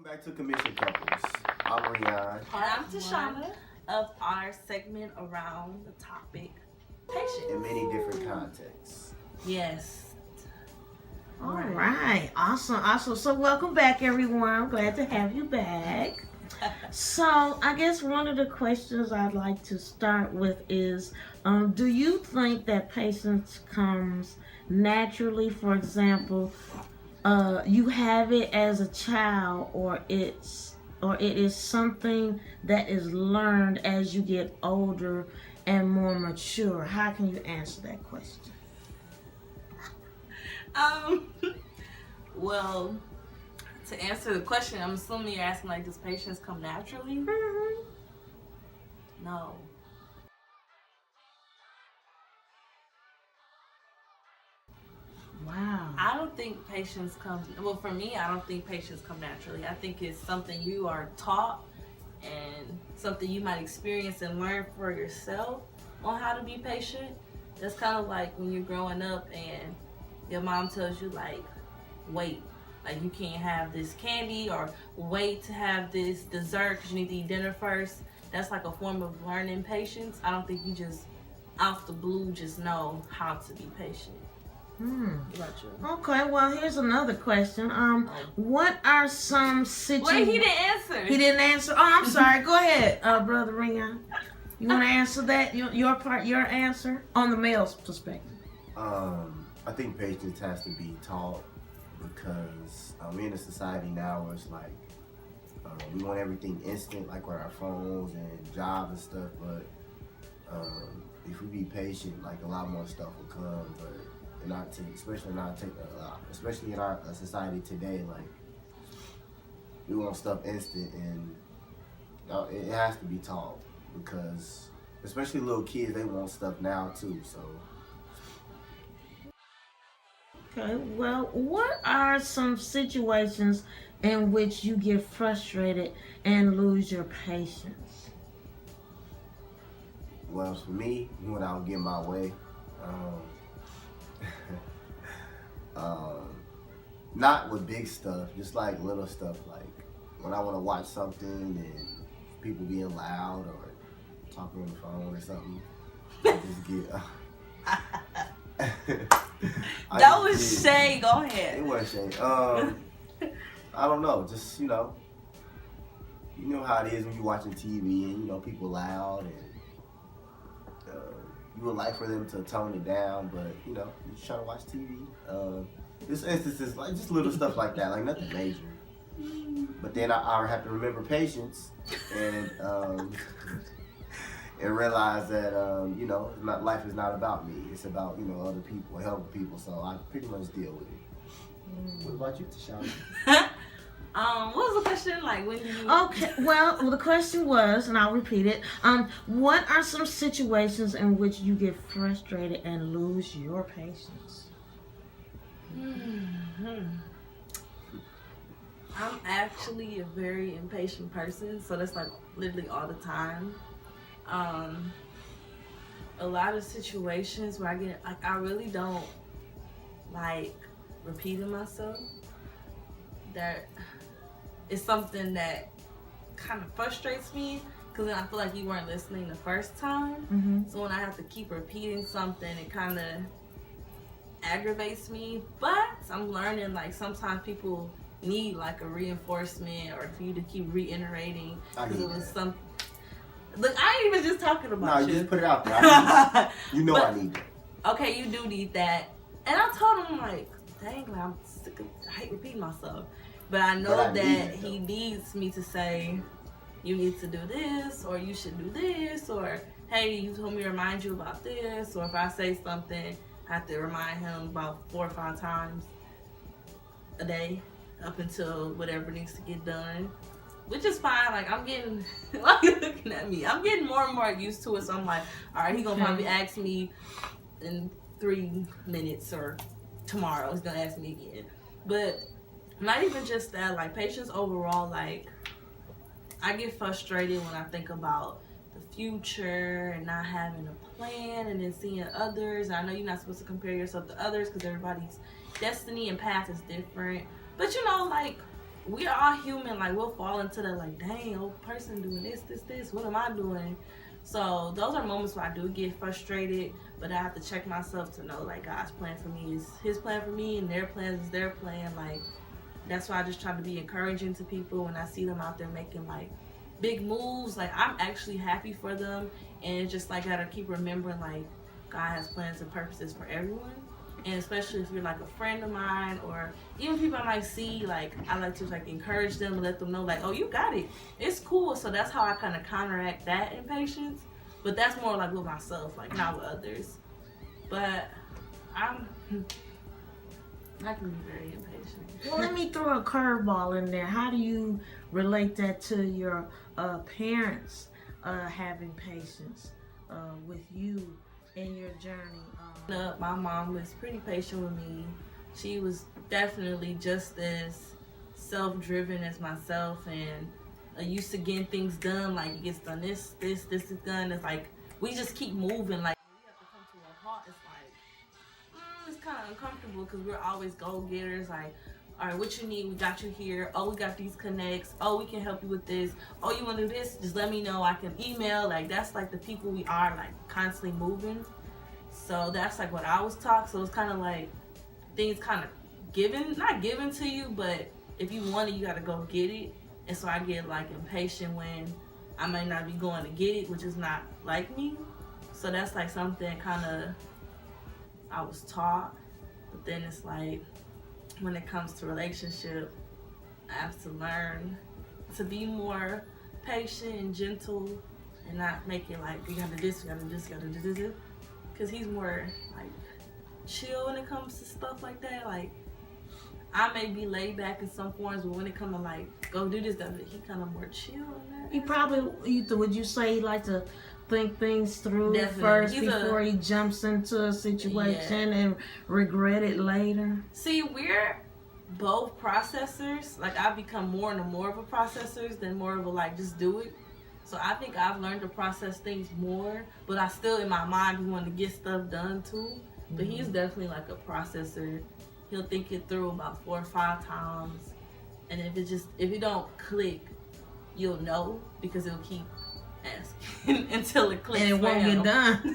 back to Commission Couples. I'm Rion. And I'm Tashana of our segment around the topic patience. In many different contexts. Yes. All right. Awesome. So welcome back, everyone. I'm glad to have you back. So I guess one of the questions I'd like to start with is, do you think that patience comes naturally? For example, you have it as a child, or it is something that is learned as you get older and more mature. How can you answer that question? Well, to answer the question, I'm assuming you're asking, like, does patience come naturally? Mm-hmm. No. Wow. I don't think patience comes, well, for me, I don't think patience comes naturally. I think it's something you are taught and something you might experience and learn for yourself on how to be patient. That's kind of like when you're growing up and your mom tells you, like, wait. Like, you can't have this candy, or wait to have this dessert because you need to eat dinner first. That's like a form of learning patience. I don't think you just, out the blue, just know how to be patient. Okay, well, here's another question. What are some situations... Wait, he didn't answer. He didn't answer? Oh, I'm sorry. Go ahead, Brother Rion. You want to answer that? Your answer on the male's perspective. I think patience has to be taught because we're in a society now where it's like we want everything instant, like with our phones and jobs and stuff. But if we be patient, like a lot more stuff will come. But especially in our society today, like we want stuff instant, and it has to be taught because especially little kids, they want stuff now too. So. Okay, well, what are some situations in which you get frustrated and lose your patience? Well, for me, when I don't get my way, not with big stuff, just like little stuff, like when I want to watch something and people being loud or talking on the phone or something, I just get... That was shade. Go ahead. It was shade. I don't know. Just, you know how it is when you're watching TV and, people loud and you would like for them to tone it down, but, you're just trying to watch TV. This instance is like just little stuff like that, like nothing major. But then I have to remember patience and and realize that life is not about me. It's about other people, helping people. So I pretty much deal with it. What about you, Tashana? What was the question? Like, when do you... Okay, well, the question was, and I'll repeat it. What are some situations in which you get frustrated and lose your patience? I'm actually a very impatient person, so that's like literally all the time. A lot of situations where I really don't like repeating myself. That is something that kind of frustrates me because then I feel like you weren't listening the first time. Mm-hmm. So when I have to keep repeating something, it kind of aggravates me. But I'm learning, like, sometimes people need like a reinforcement or for you to keep reiterating. I need it was that. some. Look, I ain't even just talking about No, you. just put it out there. I need it. Okay, you do need that. And I told him, like, dang, like, I hate repeating myself. But I know that he needs me to say, you need to do this, or you should do this, or hey, you told me to remind you about this, or if I say something, I have to remind him about 4 or 5 times a day up until whatever needs to get done. Which is fine. Like, I'm getting, why are you looking at me? I'm getting more and more used to it. So I'm like, all right, he's going to probably ask me in 3 minutes or tomorrow. He's going to ask me again. But not even just that, like, patience overall, like, I get frustrated when I think about the future and not having a plan and then seeing others. I know you're not supposed to compare yourself to others because everybody's destiny and path is different. But, like, we are all human. Like, we'll fall into that, like, dang, old person doing this. What am I doing? So those are moments where I do get frustrated, but I have to check myself to know, like, God's plan for me is His plan for me, and their plan is their plan. Like, that's why I just try to be encouraging to people when I see them out there making, like, big moves. Like, I'm actually happy for them, and it's just like I gotta keep remembering, like, God has plans and purposes for everyone. And especially if you're like a friend of mine, or even people I might see, like, I like to like encourage them and let them know, like, oh, you got it, it's cool. So that's how I kind of counteract that impatience. But that's more like with myself, like not with others. But I can be very impatient. Well, let me throw a curveball in there. How do you relate that to your parents having patience with you in your journey? My mom was pretty patient with me. She was definitely just as self-driven as myself, and used to getting things done. Like, it gets done, this is done. It's like we just keep moving. Like, when we have to come to a halt, it's like it's kind of uncomfortable because we're always go-getters. Like, all right, what you need, we got you here. Oh, we got these connects. Oh, we can help you with this. Oh, you want to do this? Just let me know. I can email. Like, that's like the people we are, like constantly moving. So that's like what I was taught. So it's kind of like things kind of not given to you, but if you want it, you got to go get it. And so I get like impatient when I may not be going to get it, which is not like me. So that's like something kind of I was taught. But then it's like when it comes to relationship, I have to learn to be more patient and gentle and not make it like we gotta do this, we gotta do this, we gotta do this. Because he's more like chill when it comes to stuff like that. Like, I may be laid back in some forms, but when it comes to like go do this, he kind of more chill in that. He probably, would you say he like to think things through Definitely. first before he jumps into a situation and regret it later? See, we're both processors. Like, I've become more and more of a processor than more of a like just do it. So I think I've learned to process things more, but I still in my mind be wanting to get stuff done too. But he's definitely like a processor. He'll think it through about 4 or 5 times, and if it don't click, you'll know because he'll keep asking until it clicks. And it won't get done.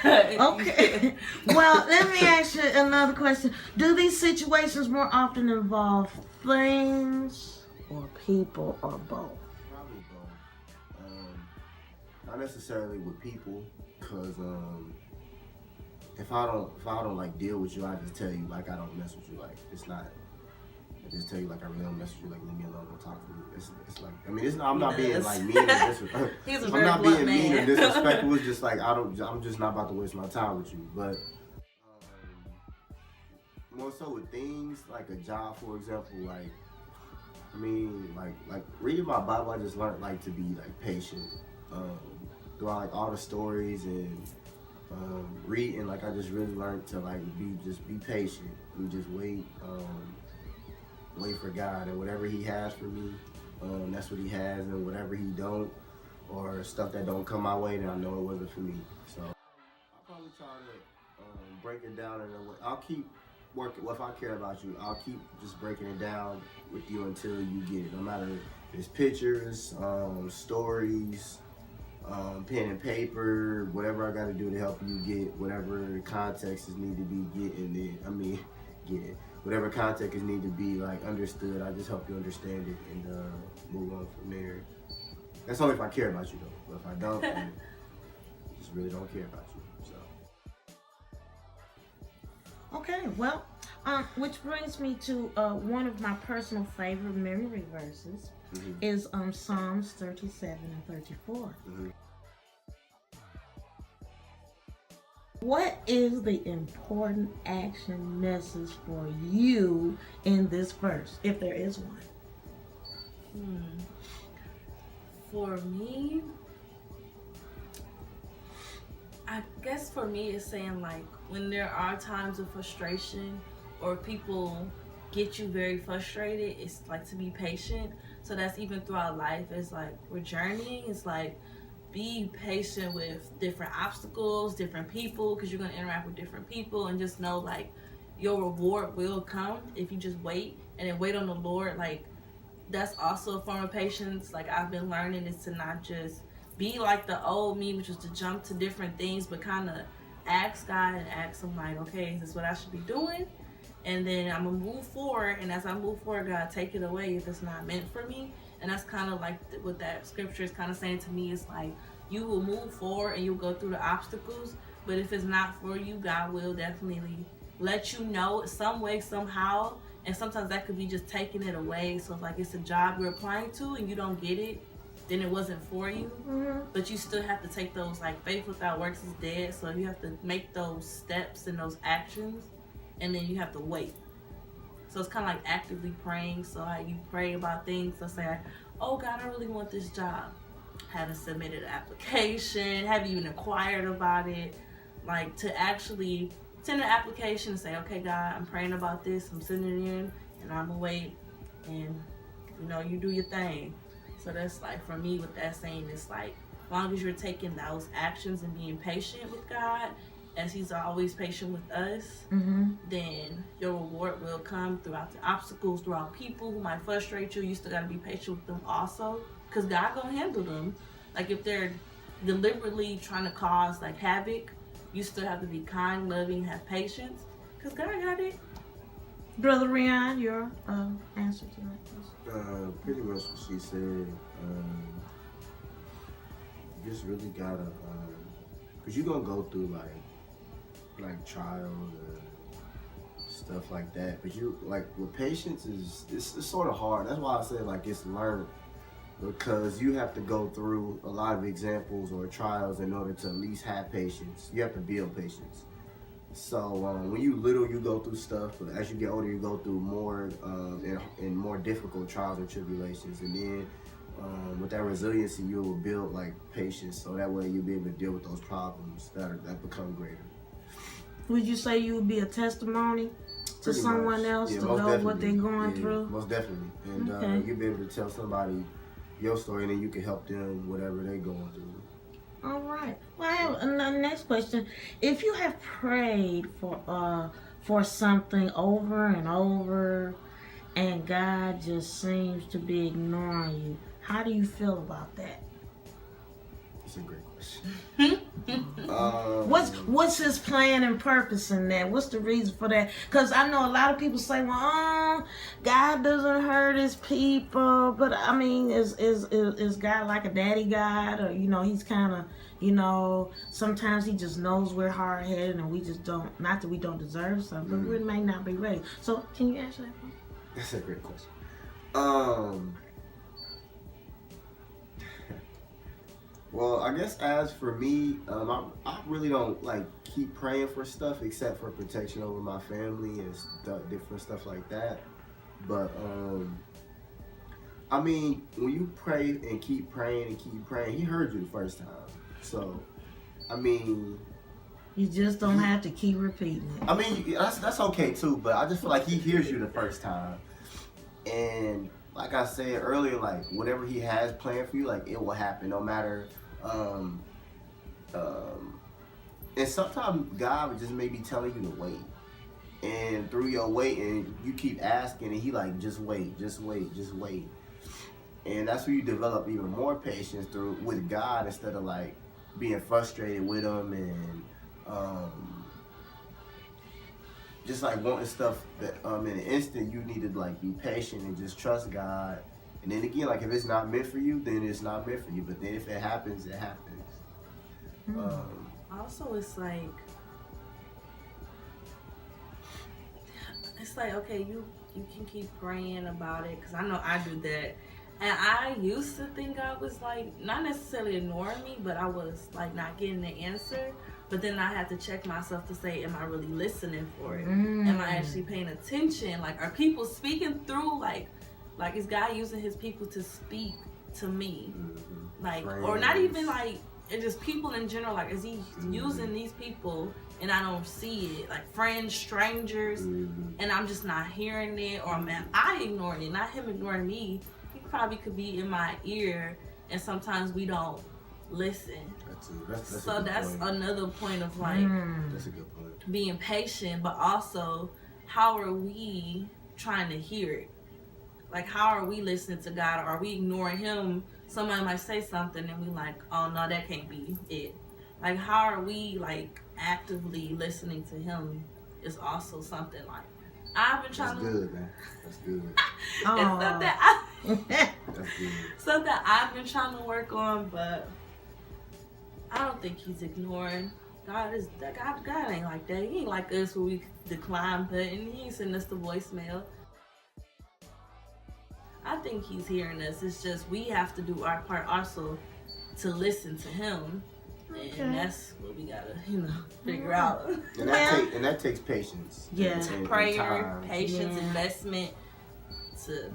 But, okay. Well, let me ask you another question. Do these situations more often involve things or people or both? Probably both. Not necessarily with people, cause if I don't like deal with you, I just tell you like I don't mess with you. Like, it's not. I just tell you like I really don't mess with you. Like, leave me alone. Don't talk to me. It's like, I mean, I'm not being like mean or disrespectful. He's a I'm very not blunt being mean or man. disrespectful. It's just like I'm just not about to waste my time with you. But more so with things like a job, for example. Like, I mean, like reading my Bible, I just learned like to be like patient. Throughout like all the stories and reading, like I just really learned to like be patient and just wait for God, and whatever He has for me, that's what He has, and whatever He don't, or stuff that don't come my way, then I know it wasn't for me. So I'll probably try to break it down in a way. I'll keep working. Well, if I care about you, I'll keep just breaking it down with you until you get it. No matter if it's pictures, stories, pen and paper, whatever I got to do to help you get whatever context is need to be get it. Whatever context is need to be like understood, I just help you understand it and move on from there. That's only if I care about you though. But if I don't, then I just really don't care about you. So. Okay, well, which brings me to one of my personal favorite memory verses is Psalms 37 and 34. Mm-hmm. What is the important action message for you in this verse, if there is one? For me, I guess for me it's saying like when there are times of frustration or people get you very frustrated, it's like to be patient. So that's even throughout life. It's like we're journeying. It's like be patient with different obstacles, different people, because you're going to interact with different people, and just know like your reward will come if you just wait and then wait on the Lord. Like, that's also a form of patience. Like, I've been learning is to not just be like the old me, which was to jump to different things, but kind of ask God and ask him, like, okay, is this what I should be doing? And then I'm going to move forward. And as I move forward, God, take it away if it's not meant for me. And that's kind of like what that scripture is kind of saying to me. Is like, you will move forward and you'll go through the obstacles. But if it's not for you, God will definitely let you know some way, somehow. And sometimes that could be just taking it away. So if like it's a job you're applying to and you don't get it, then it wasn't for you. Mm-hmm. But you still have to take those, like, faith without works is dead. So you have to make those steps and those actions, and then you have to wait. So it's kind of like actively praying. So like you pray about things. Let's say, oh God, I really want this job. Haven't submitted an application. Haven't even inquired about it. Like, to actually send an application and say, okay, God, I'm praying about this. I'm sending it in, and I'm gonna wait. And you know, you do your thing. So that's like, for me, with that saying, it's like, as long as you're taking those actions and being patient with God, as he's always patient with us, then your reward will come throughout the obstacles, throughout people who might frustrate you. You still got to be patient with them also, because God gonna handle them. Like, if they're deliberately trying to cause like havoc, you still have to be kind, loving, have patience, because God got it. Brother Rion, your answer to that question? Pretty much what she said. You just really gotta, cause you're gonna go through like trials and stuff like that. But you, like, with patience it's sort of hard. That's why I said, like, it's learned, because you have to go through a lot of examples or trials in order to at least have patience. You have to build patience. So when you little, you go through stuff, but as you get older, you go through more and more difficult trials and tribulations. And then with that resiliency, you will build like patience, so that way you'll be able to deal with those problems that become greater. Would you say you would be a testimony to someone else to know what they're going through? Most definitely. And you'll be able to tell somebody your story, and then you can help them whatever they're going through. All right. Well, I have another next question. If you have prayed for something over and over, and God just seems to be ignoring you, how do you feel about that? That's a great question. What's his plan and purpose in that? What's the reason for that? Because I know a lot of people say, well, God doesn't hurt his people. But I mean, is God like a daddy God? Or, you know, he's kind of, you know, sometimes he just knows we're hard-headed and we just don't, not that we don't deserve something, but we may not be ready. So can you answer that one? That's a great question. Well, I guess as for me, I really don't like keep praying for stuff except for protection over my family and different stuff like that. But I mean, when you pray and keep praying, he heard you the first time. So, I mean, you just don't have to keep repeating it. I mean, that's okay too. But I just feel like he hears you the first time, and like I said earlier, like whatever he has planned for you, like it will happen, no matter. And sometimes God would just maybe telling you to wait, and through your waiting, you keep asking, and he like, just wait, and that's where you develop even more patience with God, instead of like being frustrated with him and just like wanting stuff that in an instant. You need to like be patient and just trust God. And then again, like if it's not meant for you, then it's not meant for you. But then if it happens, it happens. Also, it's like okay, you can keep praying about it, because I know I do that. And I used to think I was like not necessarily ignoring me, but I was like not getting the answer. But then I had to check myself to say, am I really listening for it? Am I actually paying attention? Like, are people speaking through like is God using his people to speak to me? Like, or not even like, it's just people in general. Like, is he using these people and I don't see it? Like friends, strangers, and I'm just not hearing it, or am I ignoring it? Not him ignoring me. He probably could be in my ear, and sometimes we don't listen. That's another point of like, that's a good point. Being patient, but also how are we trying to hear it? Like, how are we listening to God? Or are we ignoring him? Somebody might say something and we like, oh no, that can't be it. Like, how are we like actively listening to him is also something like I've been trying That's good, man. That's good. It's something I've been trying to work on, but I don't think he's ignoring. God ain't like that. He ain't like us where we decline button. He ain't sending us the voicemail. I think he's hearing us. It's just we have to do our part also to listen to him. Okay. And that's what we gotta, figure out. And that takes patience. Yeah. And Prayer, time. patience, investment to